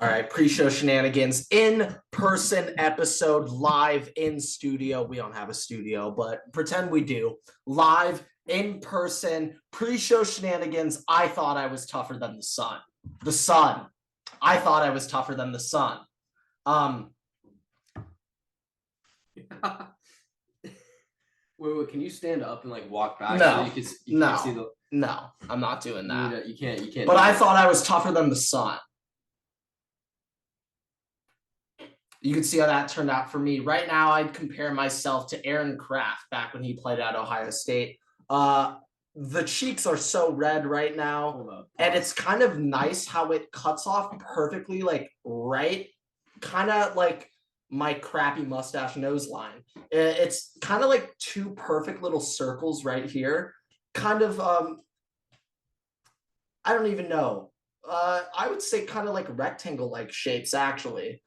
All right, pre-show shenanigans, in-person episode, live in studio. We don't have a studio, but pretend we do. Live, in-person, pre-show shenanigans. I thought I was tougher than the sun. The sun. I thought I was tougher than the sun. Wait, can you stand up and walk back? No, so you can see the... No, I'm not doing that. You can't. But I thought I was tougher than the sun. You can see how that turned out for me. Right now, I'd compare myself to Aaron Kraft back when he played at Ohio State. The cheeks are so red right now, and it's kind of nice how it cuts off perfectly, right, kind of like my crappy mustache nose line. It's kind of like two perfect little circles right here. Kind of, I don't even know. I would say kind of like rectangle-like shapes, actually.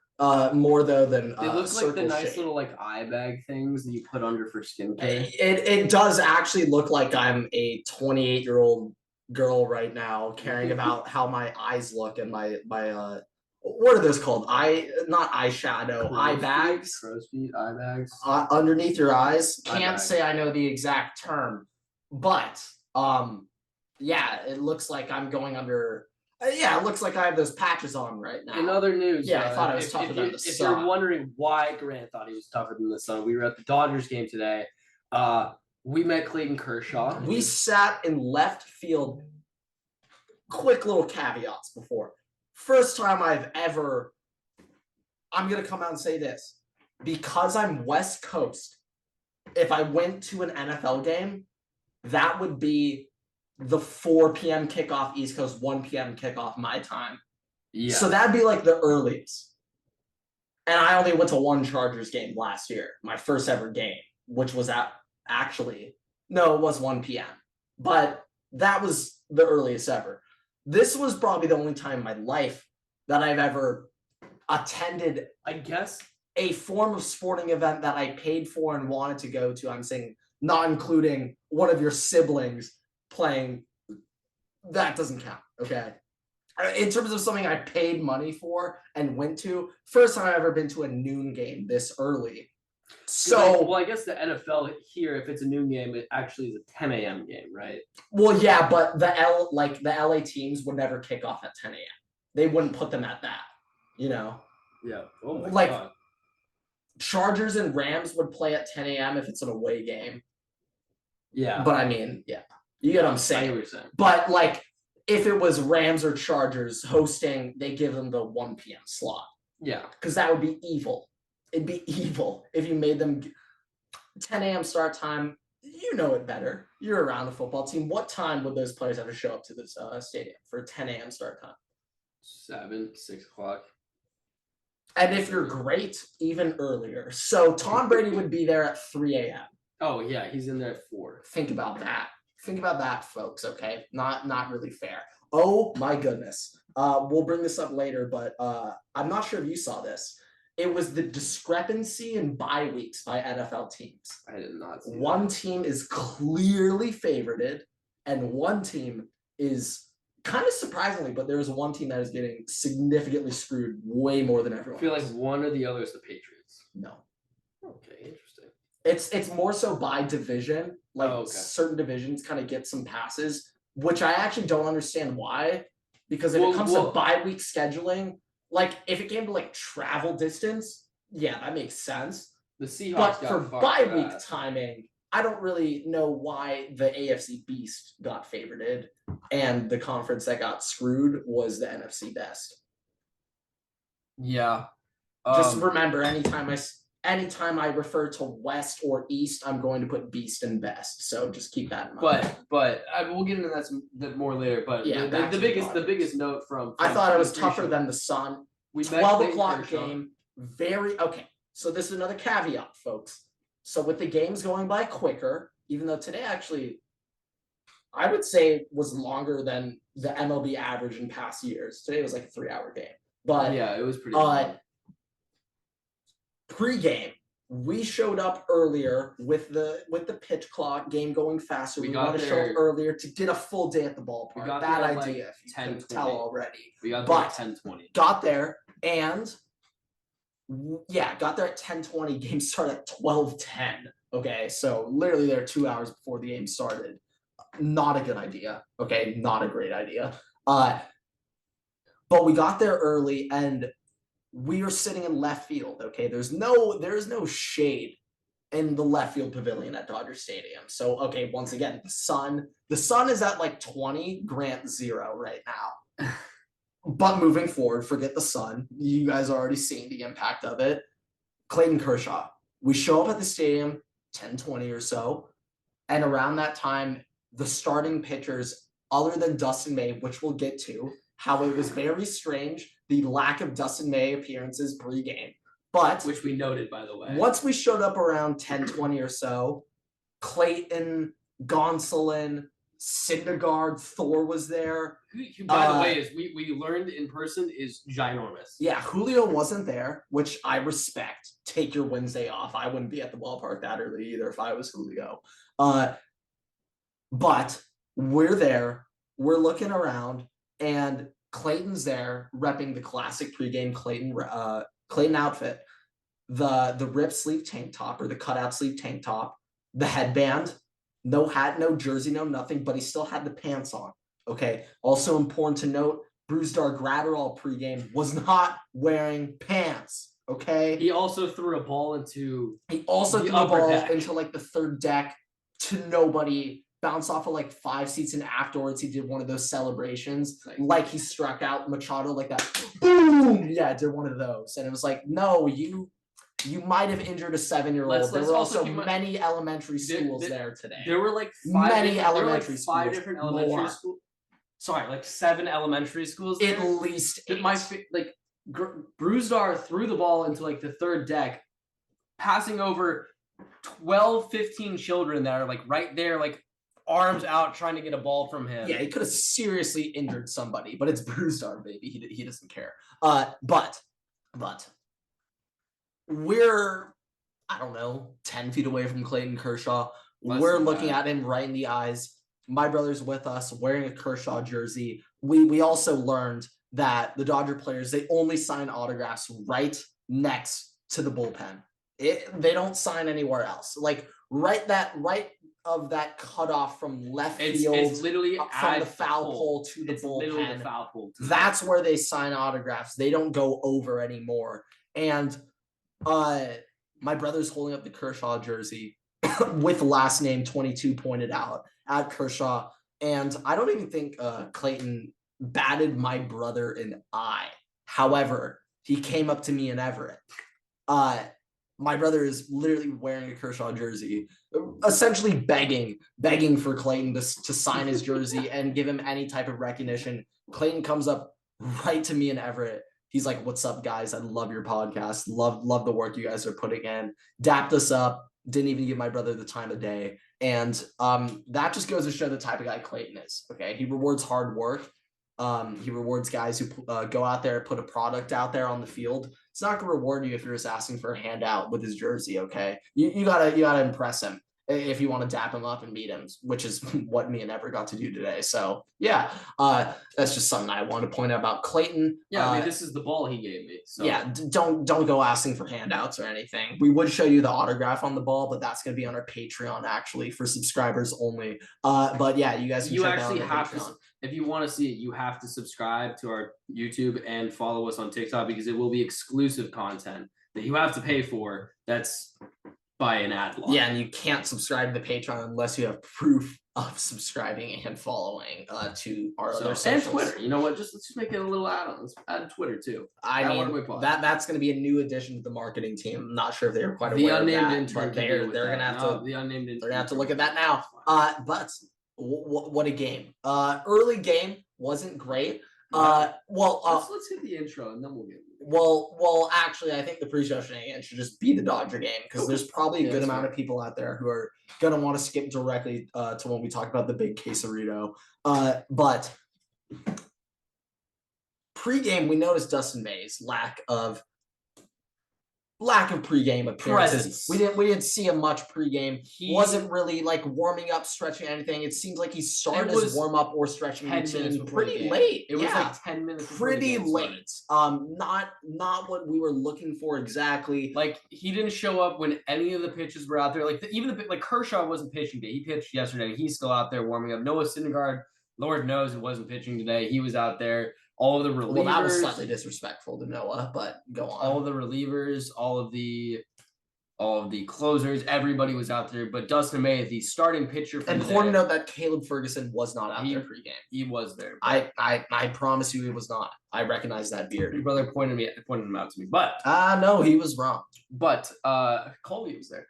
More though than it looks like the nice shape. little eye bag things that you put under for skincare. It does actually look like I'm a 28-year-old girl right now, caring about how my eyes look and my what are those called? Not eyeshadow, eye bags. Crow's feet, eye bags. Underneath your eyes. Can't bags. say I know the exact term, but yeah, it looks like I'm going under. Yeah, it looks like I have those patches on right now. In other news, I thought I was tougher than the sun. If you're wondering why Grant thought he was tougher than the sun, we were at the Dodgers game today. We met Clayton Kershaw. We sat in left field. Quick little caveats before. First time I'm going to come out and say this. Because I'm West Coast, if I went to an NFL game, that would be the 4 p.m. kickoff East Coast, 1 p.m. kickoff my time. Yeah. So that'd be the earliest. And I only went to one Chargers game last year, my first ever game, which was it was 1 p.m. But that was the earliest ever. This was probably the only time in my life that I've ever attended, I guess, a form of sporting event that I paid for and wanted to go to. I'm saying not including one of your siblings playing. That doesn't count, okay? In terms of something I paid money for and went to, first time I've ever been to a noon game this early. So, I guess the NFL here, if it's a noon game, it actually is a 10 a.m. game, right? Well, yeah, but the LA teams would never kick off at 10 a.m. They wouldn't put them at that, Yeah. Oh my God. Chargers and Rams would play at 10 a.m. if it's an away game. Yeah. But I mean, yeah. You get what I'm saying. I get what you're saying. But if it was Rams or Chargers hosting, they give them the 1 p.m. slot. Yeah. Because that would be evil. It'd be evil if you made them 10 a.m. start time. You know it better. You're around the football team. What time would those players have to show up to this stadium for a 10 a.m. start time? 6 o'clock. And if you're great, even earlier. So Tom Brady would be there at 3 a.m. Oh, yeah. He's in there at 4. Think about that. Think about that, folks, okay? Not really fair. Oh, my goodness. We'll bring this up later, but I'm not sure if you saw this. It was the discrepancy in bye weeks by NFL teams. I did not see One team is clearly favorited, and one team is kind of surprisingly, but there is one team that is getting significantly screwed way more than everyone I feel else. like one or the other is the Patriots. No. Okay, interesting. It's more so by division. Certain divisions kind of get some passes, which I actually don't understand why. Because if it comes to bye week scheduling, if it came to travel distance, yeah, that makes sense. The Seahawks but for bye week timing, I don't really know why the AFC Beast got favorited and the conference that got screwed was the NFC Best. Yeah. Just remember, anytime I refer to West or East, I'm going to put Beast and Best. So just keep that in mind. But we'll get into that more later. But yeah, the biggest note from I thought it was tougher than the sun. 12 o'clock game. Okay. So this is another caveat, folks. So with the games going by quicker, even though today actually, I would say was longer than the MLB average in past years. Today was a 3-hour game. But yeah, it was pretty long. Pre-game, we showed up earlier with the pitch clock, game going faster. We wanted to show up earlier to get a full day at the ballpark. Bad idea if you can tell already. We got there at 10:20. Got there, And yeah, got there at 10:20. Game started at 12:10. Okay, so literally there 2 hours before the game started. Not a good idea. Okay, not a great idea. But we got there early and we were sitting in left field. Okay, there's no shade in the left field pavilion at Dodger Stadium. So okay, once again, the sun is at like 20, Grant 0 right now. But moving forward, forget the sun. You guys are already seeing the impact of it. Clayton Kershaw. We show up at the stadium 10:20 or so, and around that time, the starting pitchers, other than Dustin May, which we'll get to, how it was very strange, the lack of Dustin May appearances pre-game. But which we noted, by the way. Once we showed up around 10:20 or so, Clayton, Gonsolin, Syndergaard, Thor was there. Who, by the way, is we learned in person is ginormous. Yeah, Julio wasn't there, which I respect. Take your Wednesday off. I wouldn't be at the ballpark that early either if I was Julio. But we're there. We're looking around, and Clayton's there, repping the classic pregame Clayton outfit. The ripped sleeve tank top or the cutout sleeve tank top, the headband, no hat, no jersey, no nothing, but he still had the pants on. Okay. Also important to note, Brewstar Gratterall pregame was not wearing pants. Okay. He also threw a ball into into like the third deck to nobody, bounced off of like 5 seats, and afterwards he did one of those celebrations, like he struck out Machado like that. Boom! Yeah, did one of those. And it was like, no, you might have injured a 7-year-old. There were also many elementary schools there today. There were like 5 different elementary schools. Sorry, like 7 elementary schools there. At least 8. Brewstar threw the ball into like the third deck, passing over 12, 15 children that are like right there, like arms out trying to get a ball from him. Yeah, he could have seriously injured somebody, but it's Brewstar, baby. He doesn't care. But we're, I don't know, 10 feet away from Clayton Kershaw. We're looking at him right in the eyes. My brother's with us wearing a Kershaw jersey. We also learned that the Dodger players, they only sign autographs right next to the bullpen. They don't sign anywhere else. Like right of that cutoff from left field, it's literally from the foul pole to the bullpen. That's where they sign autographs. They don't go over anymore. And my brother's holding up the Kershaw jersey with last name 22 pointed out at Kershaw. And I don't even think Clayton batted my brother an eye. However, he came up to me in Everett. My brother is literally wearing a Kershaw jersey, essentially begging for Clayton to sign his jersey and give him any type of recognition. Clayton comes up right to me in Everett. He's like, "What's up, guys? I love your podcast. Love the work you guys are putting in." Dapped us up. Didn't even give my brother the time of day. And that just goes to show the type of guy Clayton is. Okay, he rewards hard work. He rewards guys who go out there, put a product out there on the field. It's not going to reward you if you're just asking for a handout with his jersey. Okay, you gotta impress him if you want to dap him up and meet him, which is what me and Everett got to do today. So yeah, that's just something I want to point out about Clayton. Yeah, I mean, this is the ball he gave me. So. Yeah, don't go asking for handouts or anything. We would show you the autograph on the ball, but that's going to be on our Patreon actually for subscribers only. But yeah, you guys can check out our Patreon. If you want to see it, you have to subscribe to our YouTube and follow us on TikTok because it will be exclusive content that you have to pay for. That's by an ad block. Yeah, and you can't subscribe to the Patreon unless you have proof of subscribing and following to our other socials. And Twitter. You know what? Let's just make it a little add-on. Let's add Twitter too. I mean, that's going to be a new addition to the marketing team. I'm not sure if they were quite aware of that, but they're going to have to. The unnamed intern. They're going to have to look at that now. But what a game! Early game wasn't great. Let's hit the intro and then we'll get. Well, actually, I think the pre-show shenanigans should just be the Dodger game because there's probably a good amount of people out there who are gonna want to skip directly to when we talk about the big quesarito. But pre-game, we noticed Dustin May's lack of lack of pregame appearances. Presence. We didn't see him much pregame. He wasn't really like warming up, stretching anything. It seems like he started his warm up or stretching 10 minutes routine before the pretty game. late. It was like 10 minutes before the pretty game started. late. Not what we were looking for exactly. Like he didn't show up when any of the pitches were out there. Like like Kershaw wasn't pitching today. He pitched yesterday. He's still out there warming up. Noah Syndergaard, Lord knows, it wasn't pitching today. He was out there. All of the relievers. Well, that was slightly disrespectful to Noah, but go on. All of the relievers, all of the closers, everybody was out there. But Dustin May, the starting pitcher for important note that Caleb Ferguson was not out there pregame. He was there. I promise you he was not. I recognize that beard. Your brother pointed him out to me. But no, he was wrong. But Colby was there.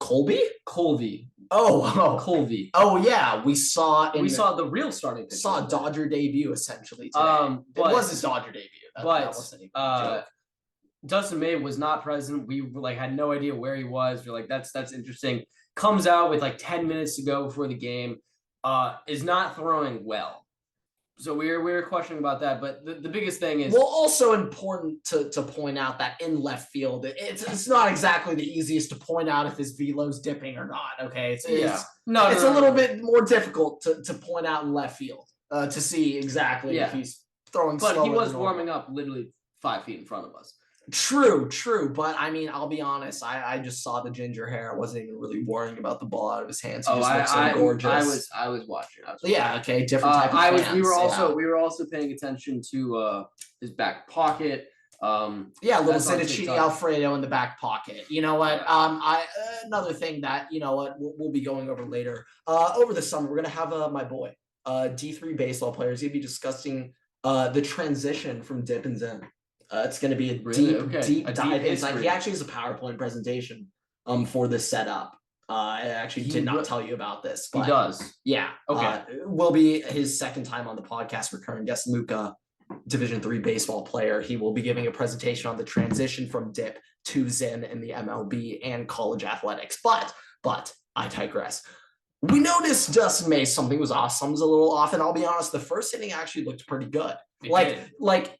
Colby? Colby. Oh, Colby. Oh yeah, we saw the real starting pitcher. Saw a Dodger debut essentially today. But it was his Dodger debut. That wasn't even a joke. Dustin May was not present. We had no idea where he was. We're like, that's interesting. Comes out with like 10 minutes to go before the game. Is not throwing well. So we were questioning about that. But the biggest thing is also important to point out that in left field, it's not exactly the easiest to point out if his velo's dipping or not. Okay, it's a little bit more difficult to point out in left field to see exactly if he's throwing. But he was warming up literally 5 feet in front of us. True. But I mean, I'll be honest. I just saw the ginger hair. I wasn't even really worrying about the ball out of his hands. He just looked so gorgeous. I was watching. Okay. Different type of fans. We were also paying attention to his back pocket. Little Zitticini Alfredo in the back pocket. You know what? Another thing that we'll be going over later. Over the summer, we're gonna have my boy, D3 baseball player. He's gonna be discussing the transition from dip and zen. It's going to be a deep dive inside. He actually has a PowerPoint presentation for this setup. I actually did not tell you about this. But he does. Yeah. Okay. Will be his second time on the podcast. Recurring guest Luca, Division III baseball player. He will be giving a presentation on the transition from dip to zen in the MLB and college athletics. But I digress. We noticed Dustin May, something was off. Something was a little off. And I'll be honest, the first inning actually looked pretty good. Like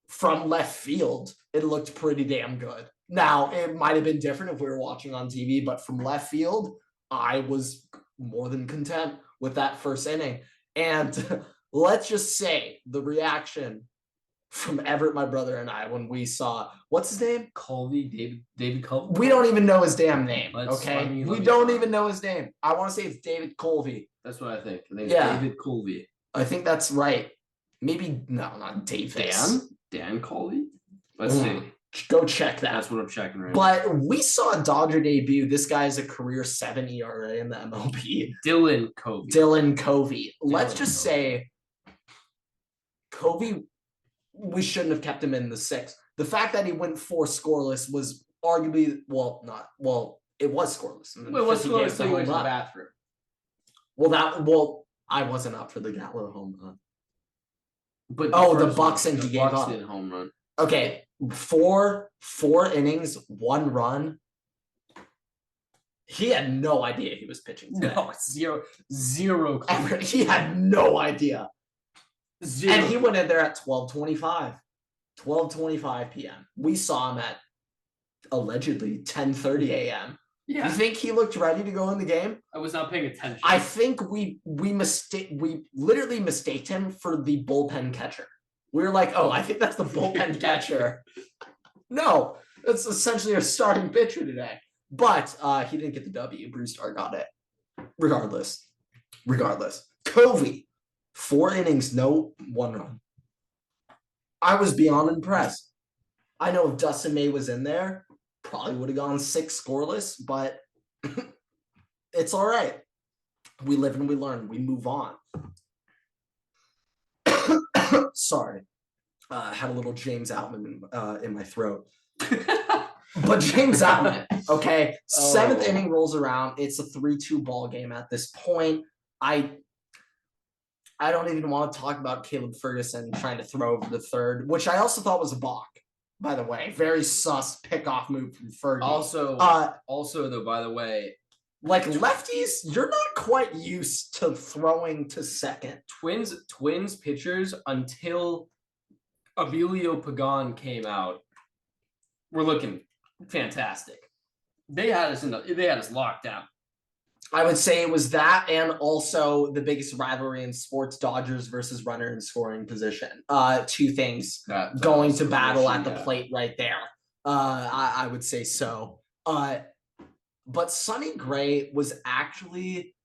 from left field, it looked pretty damn good. Now, it might have been different if we were watching on TV, but from left field, I was more than content with that first inning. And let's just say the reaction from Everett, my brother, and I when we saw, what's his name? Colby, David Colby? We don't even know his damn name, okay? We don't even know his name. I want to say it's David Colby. That's what I think. I think it's David Colby. I think that's right. Maybe, no, not David. Dan Colby? Let's see. Go check that. That's what I'm checking right now. But we saw a Dodger debut. This guy's a career 7 ERA in the MLB. Dylan Covey. Let's just say Covey, we shouldn't have kept him in the 6th. The fact that he went 4 scoreless was arguably, it was scoreless. It was scoreless until he went to the bathroom. I wasn't up for the Gatler home run. But the Buxton he gave up. Home run. Okay, 4 innings, 1 run. He had no idea he was pitching today. No, zero clue. He had no idea. Zero. And he went in there at 12:25 p.m. We saw him at allegedly 10:30 a.m. Yeah. You think he looked ready to go in the game? I was not paying attention. I think we literally mistaked him for the bullpen catcher. We were like, I think that's the bullpen catcher. No, that's essentially our starting pitcher today. But he didn't get the W. Brewstar got it. Regardless. Covey, 4 innings, no 1 run. I was beyond impressed. I know if Dustin May was in there, probably would have gone 6 scoreless, but it's all right. We live and we learn. We move on. Sorry. I had a little James Outman in my throat. But James Outman, okay? 7th inning rolls around. It's a 3-2 ball game at this point. I don't even want to talk about Caleb Ferguson trying to throw over the 3rd, which I also thought was a balk. By the way, very sus pickoff move from Fergie. Also, though, by the way, like lefties, you're not quite used to throwing to second. Twins pitchers until Abilio Pagan came out were looking fantastic. They had us locked down. I would say it was that, and also the biggest rivalry in sports: Dodgers versus runner in scoring position. Two things going to battle at the plate right there. I would say so. But Sonny Gray was actually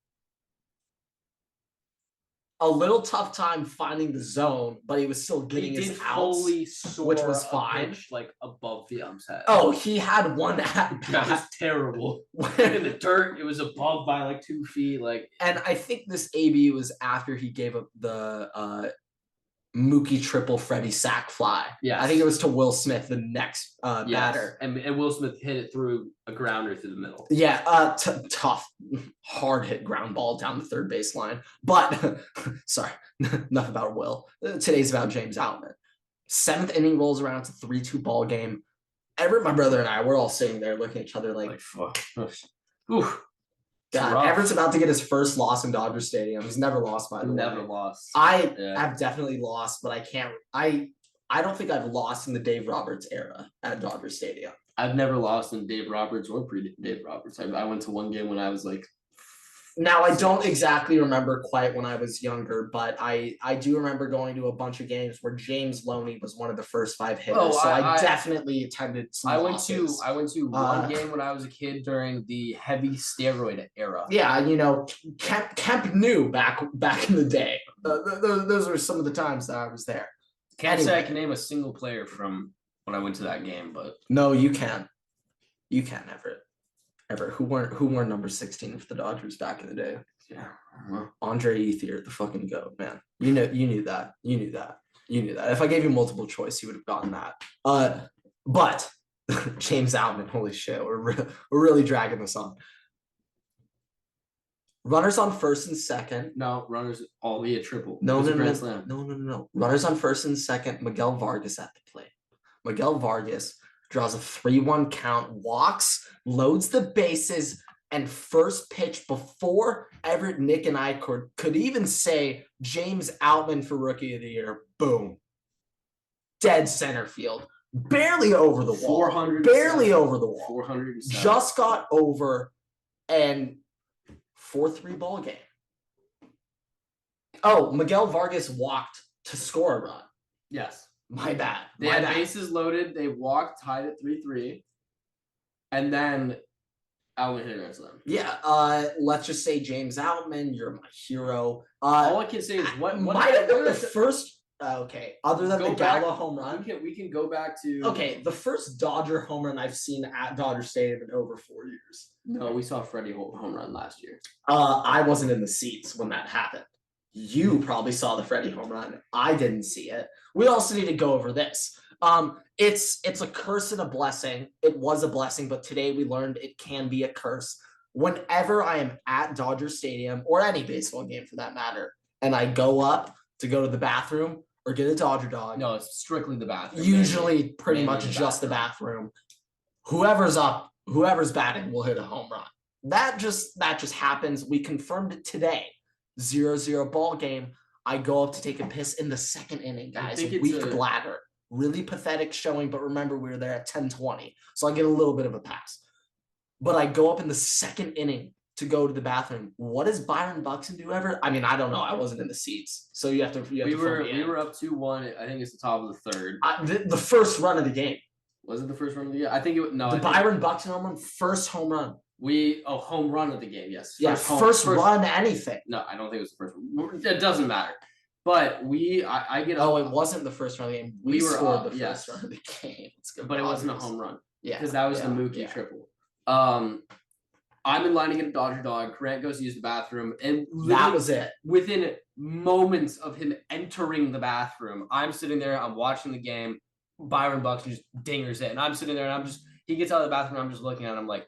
a little tough time finding the zone, but he was still getting his outs, which was fine. Pitch, like above the ump's head. Oh, he had one at that was terrible. In the dirt, it was above by like 2 feet. Like, and I think this AB was after he gave up the Mookie triple Freddie sack fly. Yeah, I think it was to Will Smith, the next batter, and Will Smith hit it through a grounder through the middle. Yeah, tough, hard hit ground ball down the third baseline. But sorry, enough about Will. Today's about James Outman. 7th inning rolls around. It's a 3-2 ball game. Everett, my brother, and I, we're all sitting there looking at each other like fuck. Oof. God, Everett's about to get his first loss in Dodger Stadium. He's never lost, by the way. Never lost. I have definitely lost, but I can't. I don't think I've lost in the Dave Roberts era at Dodger Stadium. I've never lost in Dave Roberts or pre-Dave Roberts. I went to one game when I was like. Now, I don't exactly remember quite when I was younger, but I do remember going to a bunch of games where James Loney was one of the first 5 hitters. I definitely attended some losses. I went to one game when I was a kid during the heavy steroid era. Yeah, Kemp knew back in the day. Those were some of the times that I was there. Can't say I can name a single player from when I went to that game, but no, you can. You can, Everett, who wore number 16 for the Dodgers back in the day? Yeah, Andre Ethier, the fucking GOAT, man. You knew that. If I gave you multiple choice, you would have gotten that. But James Outman, holy shit, we're really dragging this on. Runners on first and second. No, runners all the triple. No. Runners on first and second. Miguel Vargas at the plate. Miguel Vargas draws a 3-1 count, walks, loads the bases, and first pitch before Everett, Nick, and I could even say James Outman for Rookie of the Year. Boom. Dead center field. Barely over the wall. 407. Just got over, and 4-3 ball game. Oh, Miguel Vargas walked to score a run. Yes. My bad. They had bases loaded. They walked, tied at 3-3, and then Outman hit it. Yeah. Let's just say James Outman, you're my hero. All I can say is what might have been the first. Okay, other than the Gallo home run, we can go back to. Okay, the first Dodger home run I've seen at Dodger Stadium in over 4 years. No, we saw Freddie home run last year. I wasn't in the seats when that happened. You probably saw the Freddie home run. I didn't see it. We also need to go over this. It's a curse and a blessing. It was a blessing, but today we learned it can be a curse. Whenever I am at Dodger Stadium, or any baseball game for that matter, and I go up to go to the bathroom or get a Dodger dog. No, it's strictly the bathroom. Usually pretty much just the bathroom. Whoever's batting will hit a home run. That just happens. We confirmed it today. 0-0 ball game. I go up to take a piss in the 2nd inning, guys. Weak bladder. Really pathetic showing, but remember we were there at 10:20. So I get a little bit of a pass. But I go up in the 2nd inning to go to the bathroom. What does Byron Buxton do ever? I mean, I don't know. I wasn't in the seats. So we were up 2-1. I think it's the top of the 3rd. The first run of the game. Was it the first run of the game? I think it no. Byron Buxton home run, first home run. Home run of the game, yes. First run, anything. No, I don't think it was the first one. It doesn't matter. But I get up. Oh, it wasn't the first run of the game. We scored the first run of the game. But it wasn't a home run. Yeah. Because that was the Mookie triple. I'm in line to get a Dodger dog. Grant goes to use the bathroom. And that was it. Within moments of him entering the bathroom, I'm sitting there, I'm watching the game. Byron Buxton just dingers it. And I'm sitting there and he gets out of the bathroom, I'm just looking at him like,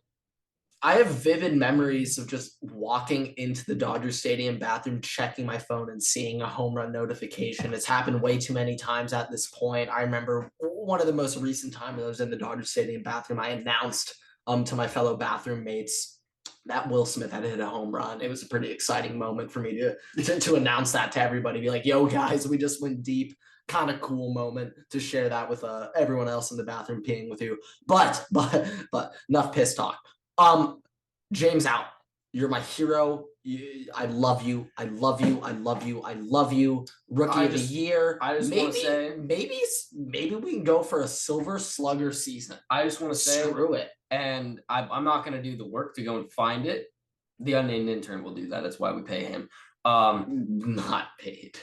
I have vivid memories of just walking into the Dodger Stadium bathroom, checking my phone and seeing a home run notification. It's happened way too many times at this point. I remember one of the most recent times I was in the Dodger Stadium bathroom, I announced to my fellow bathroom mates that Will Smith had hit a home run. It was a pretty exciting moment for me to announce that to everybody. Be like, yo, guys, we just went deep. kind of cool moment to share that with everyone else in the bathroom peeing with you. But enough piss talk. James Out, you're my hero. I love you. I love you. I love you. I love you. Rookie of the year. I just want to say, maybe we can go for a Silver Slugger season. I just want to say, screw it. And I'm not going to do the work to go and find it. The unnamed intern will do that. That's why we pay him. Not paid.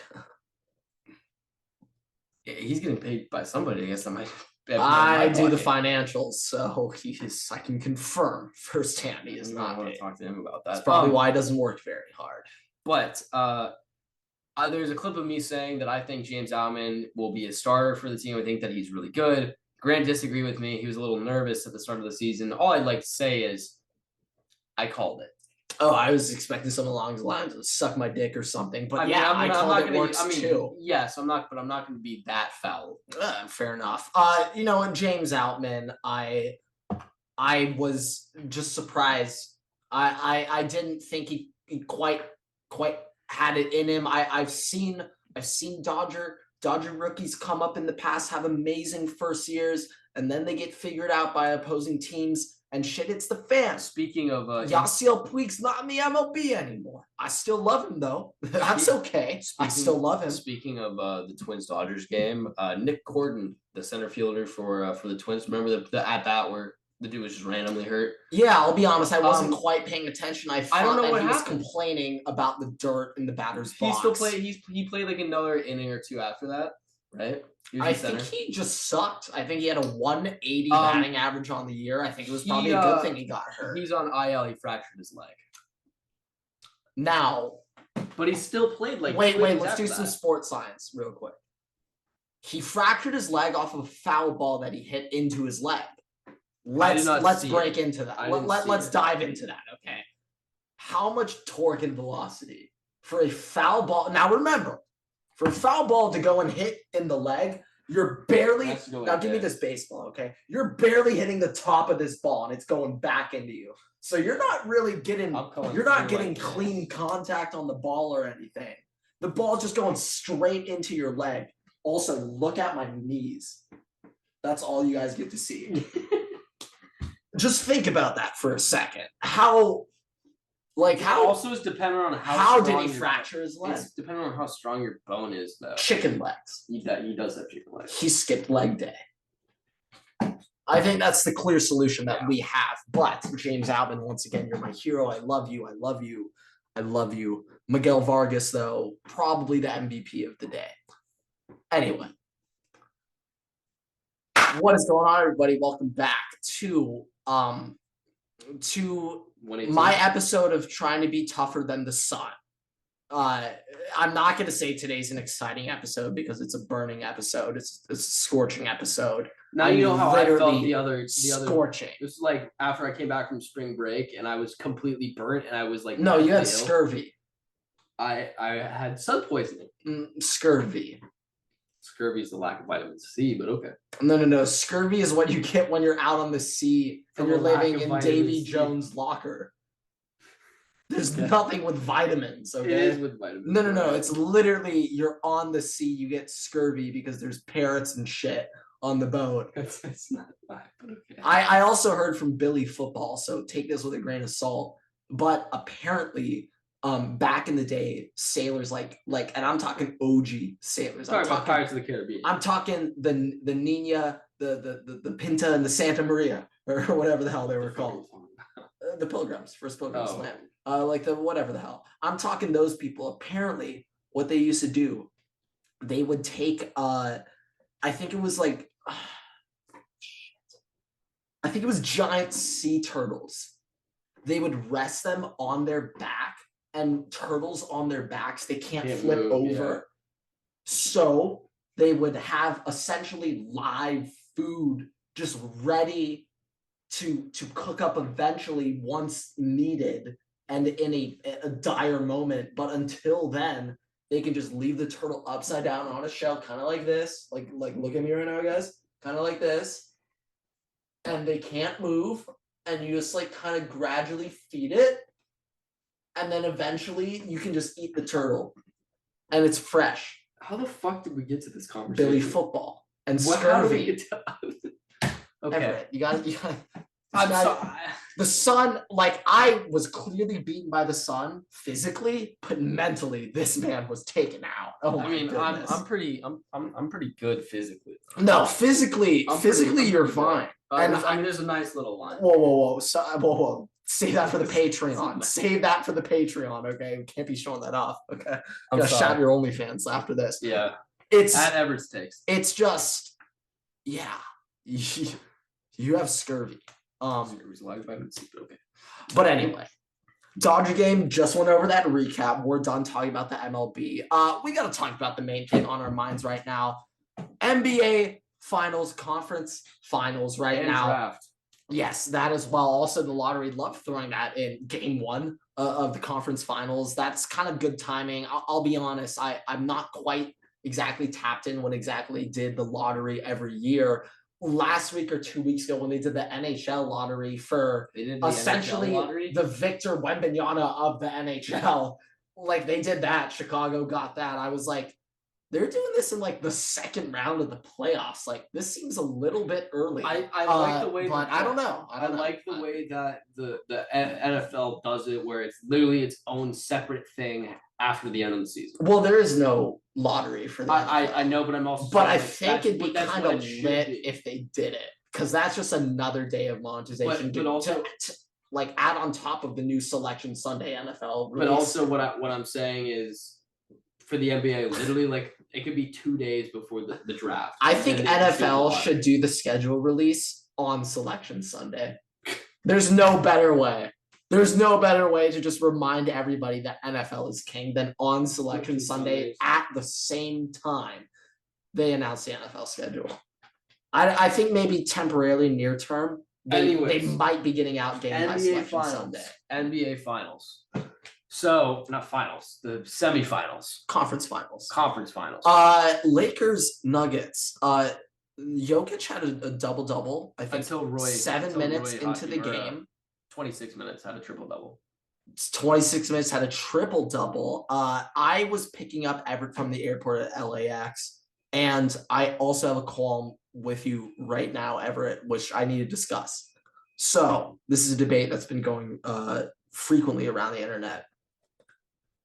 He's getting paid by somebody. I guess I do the financials, so I can confirm firsthand he is not going paid. to talk to him about that. That's probably why he doesn't work very hard. But there's a clip of me saying that I think James Outman will be a starter for the team. I think that he's really good. Grant disagreed with me. He was a little nervous at the start of the season. All I'd like to say is I called it. Oh, I was expecting something along the lines of suck my dick or something. But I called it works too. Yes, but I'm not going to be that foul. Fair enough. And James Outman, I was just surprised. I didn't think he quite had it in him. I've seen Dodger rookies come up in the past, have amazing first years, and then they get figured out by opposing teams. And shit, it's the fan. Speaking of Yasiel Puig's not in the MLB anymore. I still love him though. That's okay. I still love him. Speaking of the Twins Dodgers game, Nick Gordon, the center fielder for the Twins. Remember the at bat where the dude was just randomly hurt? Yeah, I'll be honest. I wasn't quite paying attention. I don't know that what he happened. was complaining about the dirt in the batter's box. He played like another inning or two after that, right? I think he just sucked. I think he had a 180 batting average on the year. I think it was probably a good thing he got hurt. He's on IL. He fractured his leg. Now, but he still played like. Wait. Let's do some sports science real quick. He fractured his leg off of a foul ball that he hit into his leg. Let's break into that. Let's dive into that. Okay. How much torque and velocity for a foul ball? Now remember. For a foul ball to go and hit in the leg, you're barely now give me this baseball, okay? You're barely hitting the top of this ball and it's going back into you. So you're not really getting clean contact on the ball or anything. The ball's just going straight into your leg. Also, look at my knees. That's all you guys get to see. Just think about that for a second. Also is dependent on how did he fracture his leg? It's depending on how strong your bone is, though. Chicken legs. He does have chicken legs. He skipped leg day. I think that's the clear solution that we have. But James Outman, once again, you're my hero. I love you. I love you. I love you. Miguel Vargas, though, probably the MVP of the day. Anyway. What is going on, everybody? Welcome back to my episode of trying to be tougher than the sun. I'm not going to say today's an exciting episode because it's a burning episode. It's a scorching episode. Now you know how I felt the other scorching. It was like after I came back from spring break and I was completely burnt and I was like, no, you had scurvy. I had sun poisoning. Scurvy. Scurvy is the lack of vitamin C, but okay. No. Scurvy is what you get when you're out on the sea and you're living in Davy Jones' locker. There's nothing with vitamins, okay? It is with vitamins. No. It's literally you're on the sea, you get scurvy because there's parrots and shit on the boat. It's not but okay. I also heard from Billy Football, so take this with a grain of salt. But apparently, back in the day, sailors like, and I'm talking OG sailors. I'm talking Pirates of the Caribbean. I'm talking the Nina, the Pinta, and the Santa Maria, or whatever the hell they were called. The Pilgrims, first Pilgrims land. Like the whatever the hell. I'm talking those people. Apparently, what they used to do, they would take I think it was giant sea turtles. They would rest them on their back. And turtles on their backs, they can't flip over. Yeah. So they would have essentially live food just ready to cook up eventually once needed and in a dire moment. But until then, they can just leave the turtle upside down on a shell, kind of like this. Like look at me right now, guys. Kind of like this. And they can't move. And you just kind of gradually feed it. And then eventually you can just eat the turtle and it's fresh. How the fuck did we get to this conversation? Billy football and How did we scurvy. get to? Okay. Everett, you got. I'm sorry. The Sun, like I was clearly beaten by the Sun physically, but mentally, this man was taken out. Oh my goodness. I'm pretty good physically. No, physically, you're fine. There's a nice little line. Whoa. Whoa. Save that for the Patreon. Save that for the Patreon. Okay, we can't be showing that off. Okay, I'm gotta sorry. shout your OnlyFans after this. Yeah, it's at Everett's takes. It's just, yeah, you have scurvy. Okay. But anyway, Dodger game, just went over that recap. We're done talking about the MLB. We got to talk about the main thing on our minds right now. NBA finals, conference finals right now. Draft. Yes, that as well. Also, the lottery, love throwing that in game one of the conference finals. That's kind of good timing. I'll be honest, I'm not quite exactly tapped in what exactly did the lottery every year. Last week or 2 weeks ago when they did the NHL lottery for essentially the Victor Wembanyama of the NHL, like they did that. Chicago got that. I was like, they're doing this in like the second round of the playoffs. Like this seems a little bit early. I like the way, but I don't know. I like the way that the NFL does it, where it's literally its own separate thing after the end of the season. Well, there is no lottery for that. I know, but I'm also. But I think it'd be kind of lit if they did it, because that's just another day of monetization. But also, to like add on top of the new Selection Sunday NFL release. But also, what I'm saying is, for the NBA, literally, like it could be 2 days before the draft. I think NFL should do the schedule release on Selection Sunday. There's no better way. There's no better way to just remind everybody that NFL is king than on Selection Sunday at the same time they announce the NFL schedule. I think maybe temporarily near term, they might be getting out game by Selection Sunday. NBA Finals. So, not finals, the semifinals. Conference finals. Lakers, Nuggets. Jokic had a double-double, I think, until 7 minutes into the game. 26 minutes had a triple-double. 26 minutes had a triple-double. I was picking up Everett from the airport at LAX, and I also have a call with you right now, Everett, which I need to discuss. So, this is a debate that's been going frequently around the internet.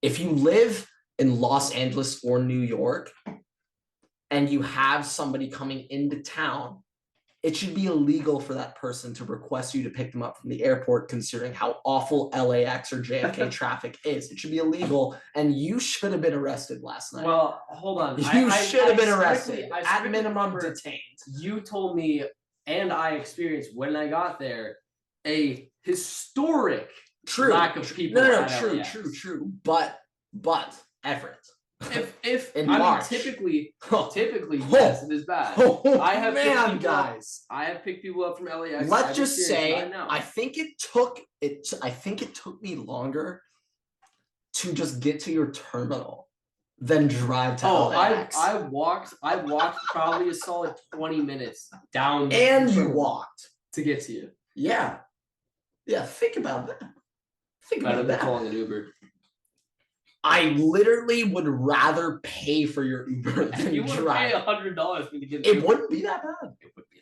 If you live in Los Angeles or New York and you have somebody coming into town, it should be illegal for that person to request you to pick them up from the airport, considering how awful LAX or JFK traffic is. It should be illegal, and you should have been arrested last night. Well, hold on. You should have been arrested, at minimum detained. You told me, and I experienced when I got there, a historic lack of people. No, true. But Everett. If in March. Typically, yes, it is bad. I have picked people up from LAX. Let's just say, I think it took me longer to just get to your terminal than drive to LAX. I walked probably a solid 20 minutes down. And you walked to get to you. Yeah. Think about that. Better than calling an Uber. I literally would rather pay for your Uber than you drive. Pay $100 for me to get. It wouldn't be that bad. It would be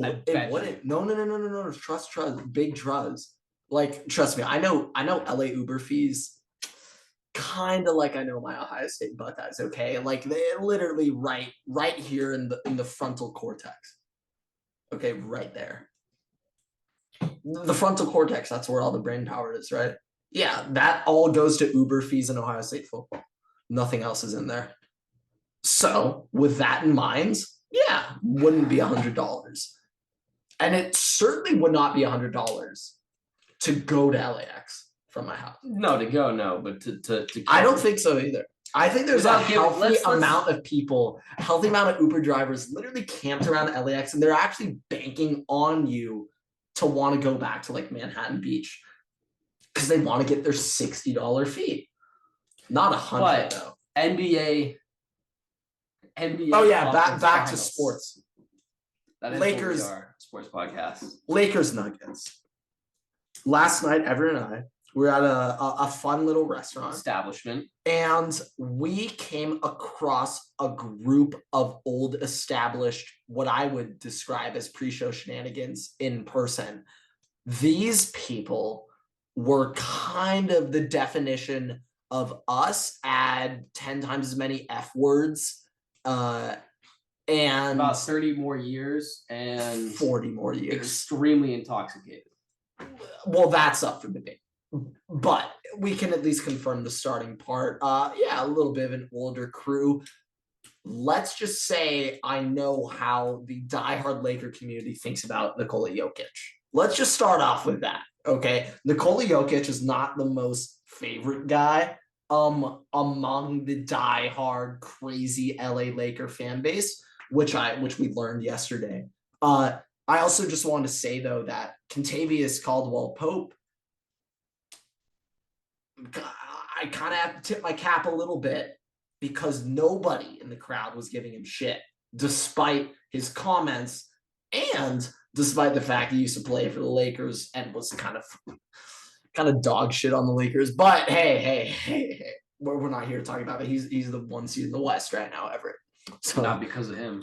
like it wouldn't. No. Trust. Big trust. Like, trust me. I know. LA Uber fees. Kind of like I know my Ohio State Buckeyes. Okay, like they're literally right here in the frontal cortex. Okay, right there. The frontal cortex. That's where all the brain power is, right? Yeah, that all goes to Uber fees in Ohio State football. Nothing else is in there. So, with that in mind, yeah, wouldn't be $100. And it certainly would not be $100 to go to LAX from my house. No, to go, no, but to I don't think so either. I think there's a healthy amount of people, healthy amount of Uber drivers literally camped around LAX, and they're actually banking on you to want to go back to like Manhattan Beach. Because they want to get their $60 fee, not $100 though. NBA. Oh yeah, back to sports. That is Lakers sports podcast. Lakers Nuggets. Last night, Everett and I We were at a fun little restaurant establishment, and we came across a group of old established, what I would describe as pre-show shenanigans in person. These people were kind of the definition of us, add 10 times as many F words, and about 30 more years and 40 more years. Extremely intoxicated. Well, that's up for debate. But we can at least confirm the starting part. Yeah, a little bit of an older crew. Let's just say I know how the diehard Laker community thinks about Nikola Jokic. Let's just start off with that, okay? Nikola Jokic is not the most favorite guy among the diehard crazy LA Laker fan base, which we learned yesterday. I also just want to say though that Kentavious Caldwell-Pope, I kind of have to tip my cap a little bit because nobody in the crowd was giving him shit, despite his comments and despite the fact he used to play for the Lakers and was kind of dog shit on the Lakers. But hey, we're not here to talk about it. He's the one seed in the West right now, Everett. So not because of him.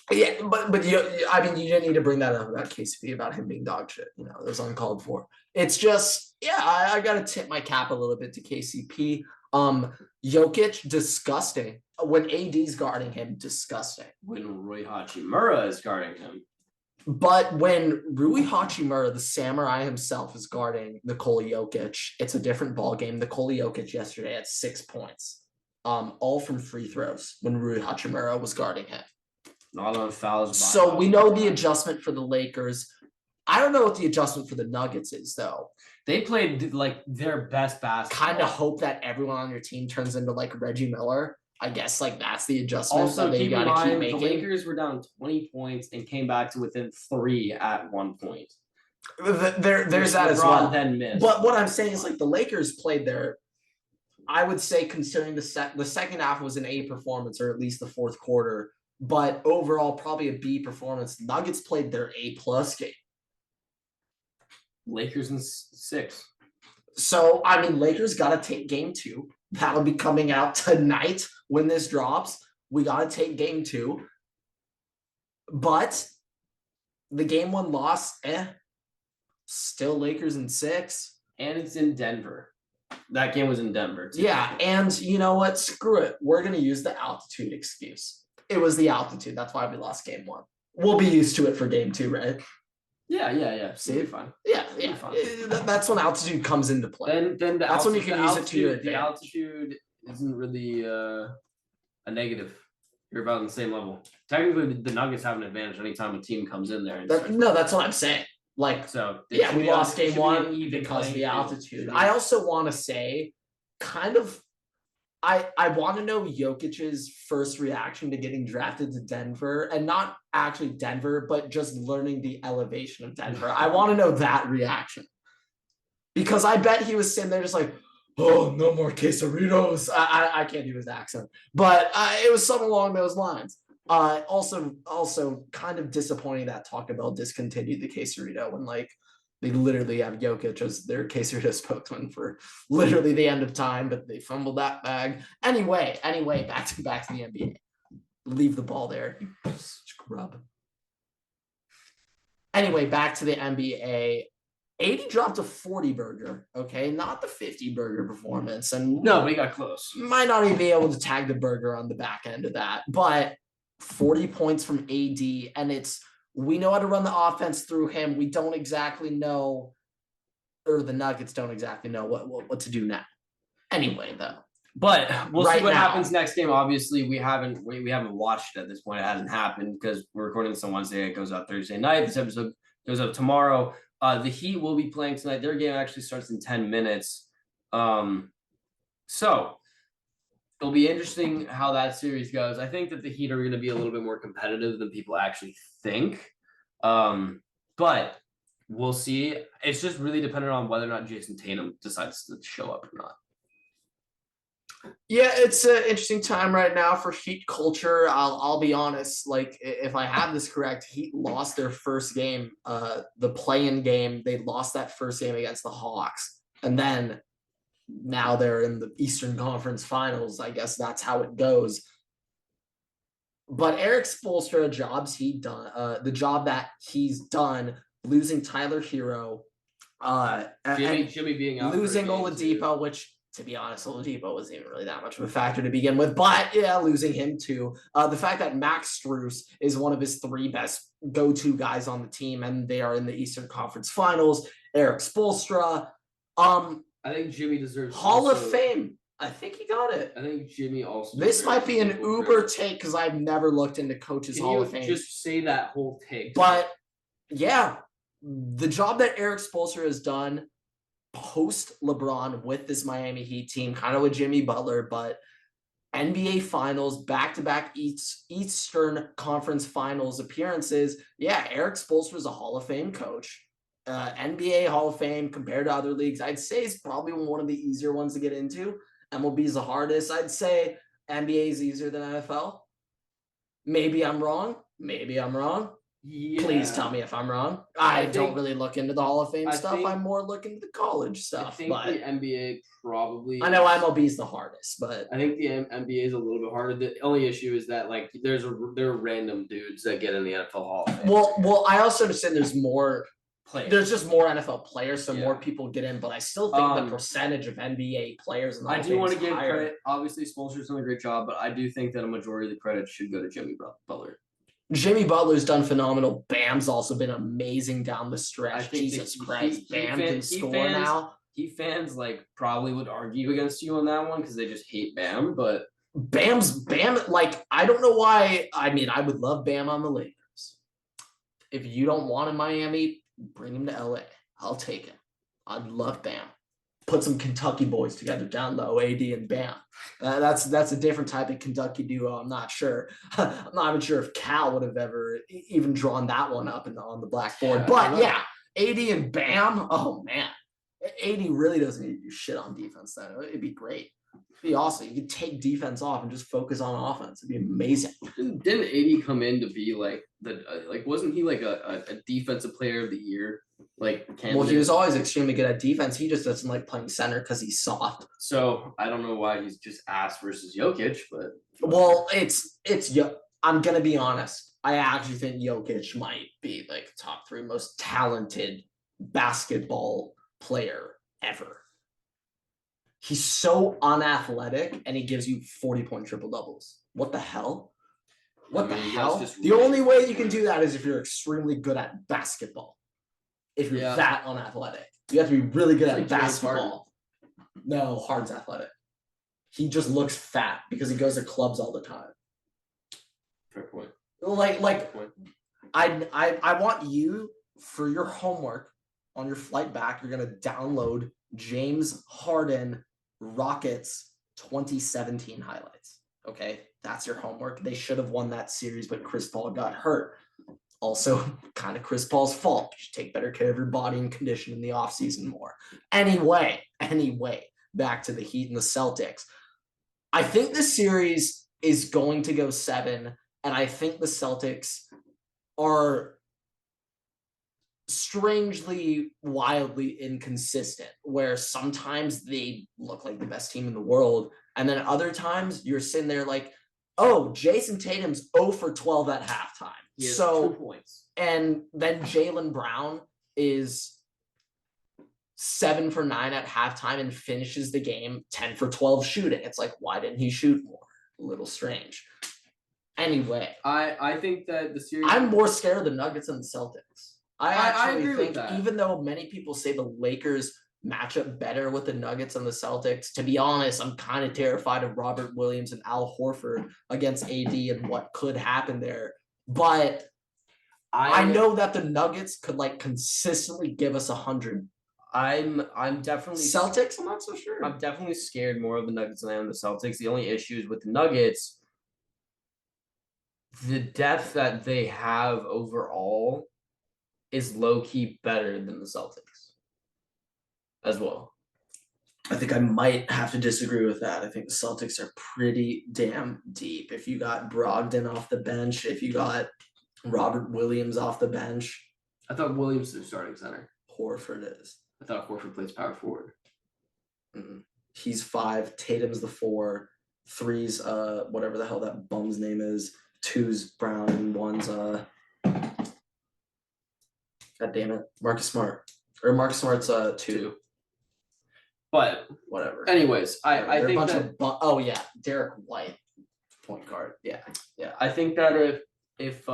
Yeah, but you didn't need to bring that up about KCP, about him being dog shit. It was uncalled for. It's just, I got to tip my cap a little bit to KCP. Jokic, disgusting. When AD's guarding him, disgusting. When Rui Hachimura is guarding him. But when Rui Hachimura, the samurai himself, is guarding Nikola Jokic, it's a different ball game. Nikola Jokic yesterday had 6 points, all from free throws when Rui Hachimura was guarding him. Not on fouls. So we know the adjustment for the Lakers. I don't know what the adjustment for the Nuggets is, though. They played like their best basketball. Kind of hope that everyone on your team turns into like Reggie Miller. I guess like that's the adjustment. Also, that keep in mind, the Lakers were down 20 points and came back to within 3 at one point. There's that as well. Then missed. But what I'm saying is like the Lakers played their, I would say, considering the second half was an A performance, or at least the fourth quarter. But overall, probably a B performance. Nuggets played their A+ game. Lakers in 6. So, Lakers got to take game 2. That'll be coming out tonight when this drops. We got to take game 2. But the game 1 loss, still Lakers in 6. And it's in Denver. That game was in Denver, too. Yeah, and you know what? Screw it. We're going to use the altitude excuse. It was the altitude. That's why we lost game 1. We'll be used to it for game 2, right? Yeah. See, fine. Yeah. Fine. That's when altitude comes into play. Then that's when you can use it to your advantage. The altitude isn't really a negative. You're about on the same level. Technically, the Nuggets have an advantage anytime a team comes in there. That's what I'm saying. We lost game 1 because of the altitude. I also want to say, I want to know Jokic's first reaction to getting drafted to Denver, and not actually Denver, but just learning the elevation of Denver. I want to know that reaction, because I bet he was sitting there just like, oh, no more quesadillas. I can't do his accent, but it was something along those lines. Also kind of disappointing that Taco Bell discontinued the quesarito when they literally have Jokic as their quesarito spokesman for literally the end of time, but they fumbled that bag. Anyway, back to the NBA. Leave the ball there, you scrub. Anyway, back to the NBA. 80 dropped a 40 burger, okay? Not the 50 burger performance. And no, we got close. Might not even be able to tag the burger on the back end of that, but 40 points from AD, and we know how to run the offense through him. We don't exactly know, or the Nuggets don't exactly know what to do now. Anyway, though. But we'll see what happens next game. Obviously, we haven't watched it at this point. It hasn't happened because we're recording this on Wednesday. It goes out Thursday night. This episode goes up tomorrow. The Heat will be playing tonight. Their game actually starts in 10 minutes. So it'll be interesting how that series goes. I think that the Heat are going to be a little bit more competitive than people actually think. But we'll see. It's just really dependent on whether or not Jason Tatum decides to show up or not. Yeah, it's an interesting time right now for Heat culture. I'll be honest. If I have this correct, Heat lost their first game, the play-in game. They lost that first game against the Hawks. And then now they're in the Eastern Conference Finals. I guess that's how it goes. But Erik Spoelstra, the job that he's done, losing Tyler Hero, Jimmy being out, losing Oladipo, which, to be honest, Oladipo wasn't even really that much of a factor to begin with. But yeah, losing him too. The fact that Max Strus is one of his 3 best go-to guys on the team, and they are in the Eastern Conference Finals. Erik Spoelstra. I think Jimmy deserves Hall of Fame. I think he got it. I think Jimmy also. This might be an uber take because I've never looked into Coaches Hall of Fame. Just say that whole take. But yeah, the job that Erik Spoelstra has done post LeBron with this Miami Heat team, kind of with Jimmy Butler, but NBA Finals, back-to-back Eastern Conference Finals appearances. Yeah, Erik Spoelstra is a Hall of Fame coach. NBA Hall of Fame compared to other leagues, I'd say is probably one of the easier ones to get into. MLB is the hardest. I'd say NBA is easier than NFL. Maybe I'm wrong. Yeah. Please tell me if I'm wrong. I don't really look into the Hall of Fame stuff. I'm more looking into the college stuff. I think the NBA probably. I know MLB is the hardest, but I think the NBA is a little bit harder. The only issue is that there are random dudes that get in the NFL Hall of Fame. Well, I also understand there's more. There's just more NFL players, so more people get in. But I still think the percentage of NBA players in the Hall of Fame want to give credit. Obviously, Spoelstra's done a great job, but I do think that a majority of the credit should go to Jimmy Butler. Jimmy Butler's done phenomenal. Bam's also been amazing down the stretch. Jesus Christ, Bam can score now. Heat fans probably would argue against you on that one because they just hate Bam, but Bam. I don't know why. I mean, I would love Bam on the Lakers. If you don't want him in Miami, bring him to LA. I'll take him. I'd love Bam. Put some Kentucky boys together down low, AD and Bam. That's a different type of Kentucky duo. I'm not sure. I'm not even sure if Cal would have ever even drawn that one up on the blackboard. But yeah, AD and Bam. Oh man, AD really doesn't need to do shit on defense. Then it'd be great. It'd be awesome. You could take defense off and just focus on offense. It'd be amazing. Didn't AD come in to be wasn't he a defensive player of the year? Well, he was always extremely good at defense. He just doesn't like playing center because he's soft. So I don't know why he's just ass versus Jokic, but I'm gonna be honest. I actually think Jokic might be top 3 most talented basketball player ever. He's so unathletic, and he gives you 40-point triple doubles. What the hell? What the hell? The only way you can do that is if you're extremely good at basketball. If you're that unathletic, you have to be really good at basketball. No, Harden's athletic. He just looks fat because he goes to clubs all the time. Fair point. I want you, for your homework on your flight back, you're gonna download James Harden Rockets 2017 highlights. Okay, that's your homework. They should have won that series, but Chris Paul got hurt. Also, kind of Chris Paul's fault. You should take better care of your body and condition in the offseason more. Anyway, back to the Heat and the Celtics. I think the series is going to go 7, and I think the Celtics are strangely, wildly inconsistent, where sometimes they look like the best team in the world, and then other times you're sitting there oh, Jason Tatum's 0 for 12 at halftime. So 2 points. And then Jaylen Brown is 7 for 9 at halftime and finishes the game 10 for 12 shooting. It's why didn't he shoot more? A little strange. Anyway, I think that the series. I'm more scared of the Nuggets than the Celtics. I agree think with that. Even though many people say the Lakers match up better with the Nuggets and the Celtics, to be honest, I'm kind of terrified of Robert Williams and Al Horford against AD and what could happen there. But I know that the Nuggets could consistently give us 100. I'm definitely Celtics. I'm not so sure. I'm definitely scared more of the Nuggets than I am the Celtics. The only issue is with the Nuggets, the depth that they have overall is low-key better than the Celtics as well. I think I might have to disagree with that. I think the Celtics are pretty damn deep. If you got Brogdon off the bench, if you got Robert Williams off the bench. I thought Williams is starting center. Horford is. I thought Horford plays power forward. He's 5. Tatum's the 4. 3's whatever the hell that bum's name is. 2's Brown and 1's God damn it, Marcus Smart. Or Marcus Smart's 2. But whatever. Anyways, I think that Derek White, point guard. Yeah. I think that if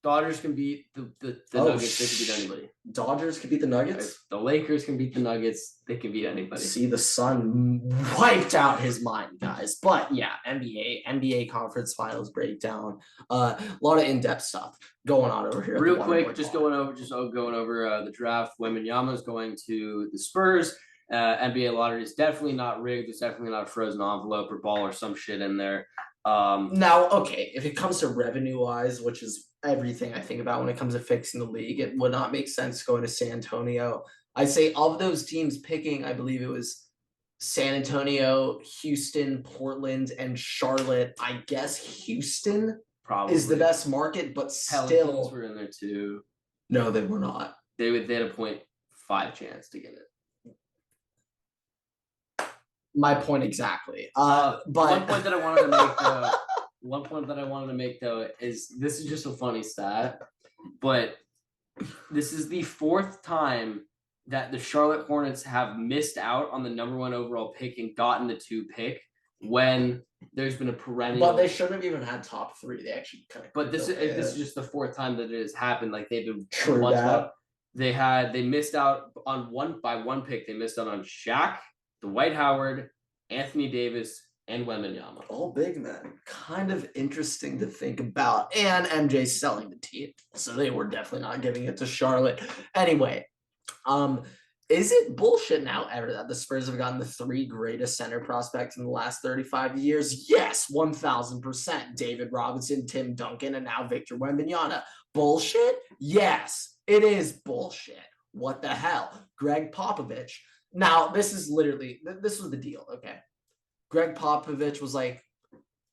Dodgers can beat the Nuggets, they can beat anybody. Dodgers can beat the Nuggets? If the Lakers can beat the Nuggets, they can beat anybody. See, the Sun wiped out his mind, guys. But yeah, NBA conference finals breakdown. A lot of in-depth stuff going on over here. Real quick, going over the draft. Wembanyama is going to the Spurs. NBA lottery is definitely not rigged. It's definitely not a frozen envelope or ball or some shit in there. Now, okay, if it comes to revenue-wise, which is everything I think about when it comes to fixing the league, it would not make sense going to San Antonio. I'd say of those teams picking, I believe it was San Antonio, Houston, Portland, and Charlotte. I guess Houston probably is the best market, but Pelicans were in there too. No, they were not. They had a 0.5 chance to get it. My point exactly. But one point that I wanted to make though is this is just a funny stat, but this is the 4th time that the Charlotte Hornets have missed out on the number 1 overall pick and gotten the 2 pick when there's been a perennial. But they shouldn't have even had top 3. They actually kind of. But this is just the 4th time that it has happened. Like they've been true that. They missed out on one pick. They missed out on Shaq, Dwight Howard, Anthony Davis, and Wembanyama. All big men. Kind of interesting to think about. And MJ's selling the team, so they were definitely not giving it to Charlotte. Anyway, is it bullshit now ever that the Spurs have gotten the 3 greatest center prospects in the last 35 years? Yes, 1,000%. David Robinson, Tim Duncan, and now Victor Wembanyama. Bullshit? Yes, it is bullshit. What the hell? Greg Popovich. Now, this was the deal, okay? Greg Popovich was like,